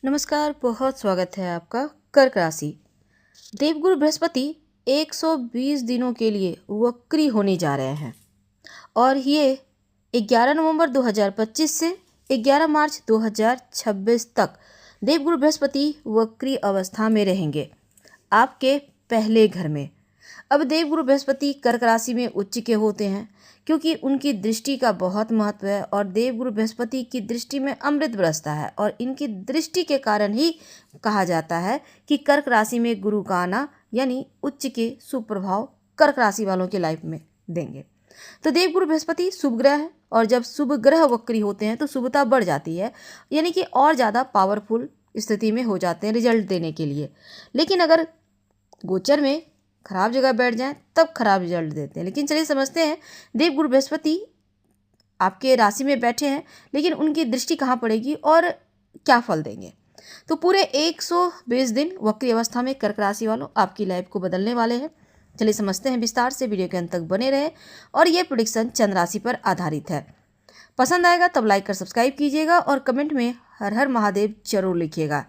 नमस्कार, बहुत स्वागत है आपका कर्क राशि। देवगुरु बृहस्पति 120 दिनों के लिए वक्री होने जा रहे हैं और ये 11 नवंबर 2025 से 11 मार्च 2026 तक देवगुरु बृहस्पति वक्री अवस्था में रहेंगे आपके पहले घर में। अब देवगुरु बृहस्पति कर्क राशि में उच्च के होते हैं क्योंकि उनकी दृष्टि का बहुत महत्व है और देवगुरु बृहस्पति की दृष्टि में अमृत बरसता है और इनकी दृष्टि के कारण ही कहा जाता है कि कर्क राशि में गुरु का आना यानी उच्च के शुभ प्रभाव कर्क राशि वालों के लाइफ में देंगे। तो देवगुरु बृहस्पति शुभ ग्रह है और जब शुभ ग्रह वक्री होते हैं तो शुभता बढ़ जाती है, यानी कि और ज़्यादा पावरफुल स्थिति में हो जाते हैं रिजल्ट देने के लिए। लेकिन अगर गोचर में खराब जगह बैठ जाएं तब खराब रिजल्ट देते हैं। लेकिन चलिए समझते हैं, देवगुरु बृहस्पति आपके राशि में बैठे हैं लेकिन उनकी दृष्टि कहाँ पड़ेगी और क्या फल देंगे। तो पूरे 120 दिन वक्री अवस्था में कर्क राशि वालों आपकी लाइफ को बदलने वाले हैं। चलिए समझते हैं विस्तार से, वीडियो के अंत तक बने रहे और ये प्रेडिक्शन चंद्र राशि पर आधारित है। पसंद आएगा तब लाइक कर सब्सक्राइब कीजिएगा और कमेंट में हर हर महादेव जरूर लिखिएगा।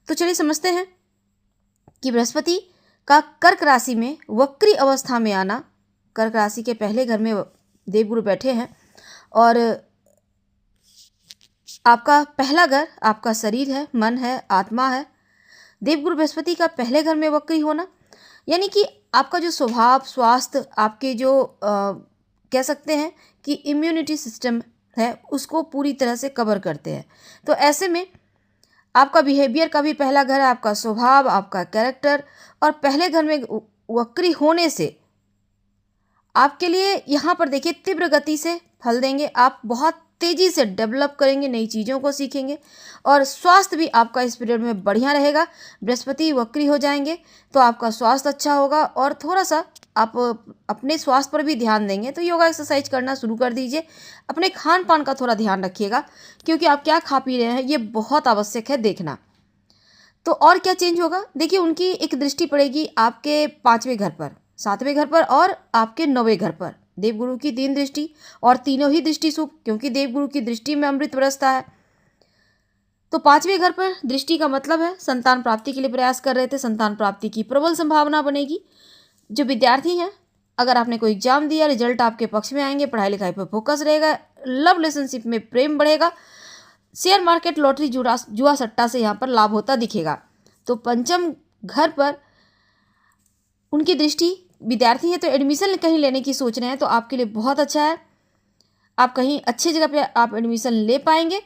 तो चलिए समझते हैं कि बृहस्पति का कर्क राशि में वक्री अवस्था में आना, कर्क राशि के पहले घर में देवगुरु बैठे हैं और आपका पहला घर आपका शरीर है, मन है, आत्मा है। देवगुरु बृहस्पति का पहले घर में वक्री होना यानी कि आपका जो स्वभाव, स्वास्थ्य, आपके जो कह सकते हैं कि इम्यूनिटी सिस्टम है उसको पूरी तरह से कवर करते हैं। तो ऐसे में आपका बिहेवियर का भी पहला घर है, आपका स्वभाव, आपका कैरेक्टर, और पहले घर में वक्री होने से आपके लिए यहाँ पर देखिए तीव्र गति से फल देंगे। आप बहुत तेज़ी से डेवलप करेंगे, नई चीज़ों को सीखेंगे और स्वास्थ्य भी आपका इस पीरियड में बढ़िया रहेगा। बृहस्पति वक्री हो जाएंगे तो आपका स्वास्थ्य अच्छा होगा और थोड़ा सा आप अपने स्वास्थ्य पर भी ध्यान देंगे। तो योगा एक्सरसाइज करना शुरू कर दीजिए। अपने खान पान का थोड़ा ध्यान रखिएगा क्योंकि आप क्या खा पी रहे हैं ये बहुत आवश्यक है देखना। तो और क्या चेंज होगा, देखिए उनकी एक दृष्टि पड़ेगी आपके 5वें घर पर, 7वें घर पर और आपके 9वें घर पर। देवगुरु की 3 दृष्टि और तीनों ही दृष्टि शुभ, क्योंकि देवगुरु की दृष्टि में अमृत बरसता है। तो 5वें घर पर दृष्टि का मतलब है संतान प्राप्ति के लिए प्रयास कर रहे थे, संतान प्राप्ति की प्रबल संभावना बनेगी। जो विद्यार्थी हैं, अगर आपने कोई एग्जाम दिया, रिजल्ट आपके पक्ष में आएंगे, पढ़ाई लिखाई पर फोकस रहेगा, लव रिलेशनशिप में प्रेम बढ़ेगा, शेयर मार्केट, लॉटरी, जुआ सट्टा से यहाँ पर लाभ होता दिखेगा। तो पंचम घर पर उनकी दृष्टि, विद्यार्थी है तो एडमिशन कहीं लेने की सोच रहे हैं तो आपके लिए बहुत अच्छा है। आप कहीं अच्छी जगह पे आप एडमिशन ले पाएंगे।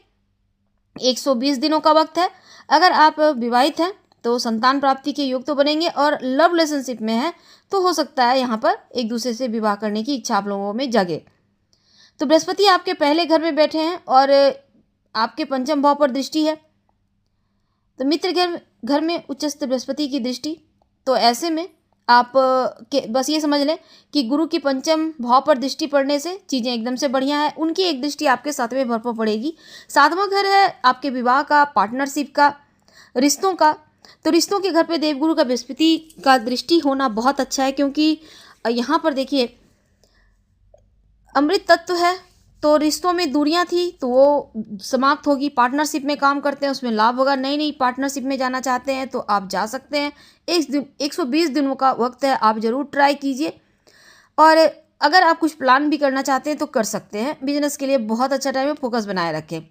120 दिनों का वक्त है। अगर आप विवाहित हैं तो संतान प्राप्ति के योग तो बनेंगे और लव रिलेशनशिप में है तो हो सकता है यहाँ पर एक दूसरे से विवाह करने की इच्छा आप लोगों में जगे। तो बृहस्पति आपके पहले घर में बैठे हैं और आपके पंचम भाव पर दृष्टि है। तो मित्र घर में उच्चस्थ बृहस्पति की दृष्टि। तो ऐसे में आप के बस ये समझ लें कि गुरु की पंचम भाव पर दृष्टि पड़ने से चीज़ें एकदम से बढ़िया है। उनकी एक दृष्टि आपके 7वें घर पर पड़ेगी। 7वां घर है आपके विवाह का, पार्टनरशिप का, रिश्तों का। तो रिश्तों के घर पे देवगुरु का बृहस्पति का दृष्टि होना बहुत अच्छा है क्योंकि यहाँ पर देखिए अमृत तत्व है तो रिश्तों में दूरियां थी तो वो समाप्त होगी। पार्टनरशिप में काम करते हैं उसमें लाभ होगा। नई नई पार्टनरशिप में जाना चाहते हैं तो आप जा सकते हैं। 120 दिनों का वक्त है, आप ज़रूर ट्राई कीजिए। और अगर आप कुछ प्लान भी करना चाहते हैं तो कर सकते हैं। बिजनेस के लिए बहुत अच्छा टाइम है, फोकस बनाए रखें।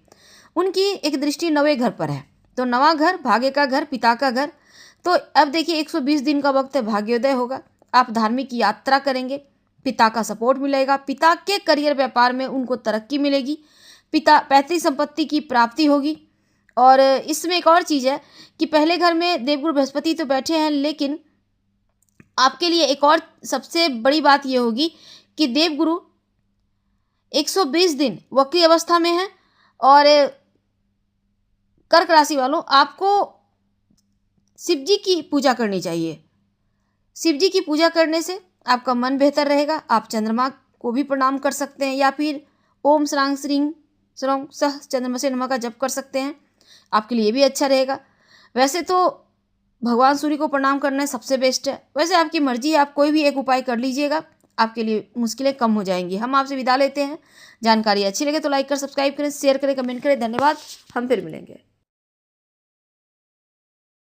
उनकी एक दृष्टि 9वें घर पर है। तो 9वां घर भाग्य का घर, पिता का घर। तो अब देखिए 120 दिन का वक्त है, भाग्योदय होगा। आप धार्मिक यात्रा करेंगे, पिता का सपोर्ट मिलेगा, पिता के करियर व्यापार में उनको तरक्की मिलेगी, पिता पैतृक संपत्ति की प्राप्ति होगी। और इसमें एक और चीज़ है कि पहले घर में देवगुरु बृहस्पति तो बैठे हैं लेकिन आपके लिए एक और सबसे बड़ी बात यह होगी कि देवगुरु 120 दिन वक्री अवस्था में है। और कर्क राशि वालों आपको शिव जी की पूजा करनी चाहिए। शिव जी की पूजा करने से आपका मन बेहतर रहेगा। आप चंद्रमा को भी प्रणाम कर सकते हैं या फिर ओम श्रांग श्रीं श्रौं सह चंद्रमसे नमः का जप कर सकते हैं, आपके लिए भी अच्छा रहेगा। वैसे तो भगवान सूर्य को प्रणाम करना सबसे बेस्ट है। वैसे आपकी मर्जी है, आप कोई भी एक उपाय कर लीजिएगा, आपके लिए मुश्किलें कम हो जाएंगी। हम आपसे विदा लेते हैं। जानकारी अच्छी लगे तो लाइक कर सब्सक्राइब करें, शेयर करें, कमेंट करें। धन्यवाद। हम फिर मिलेंगे।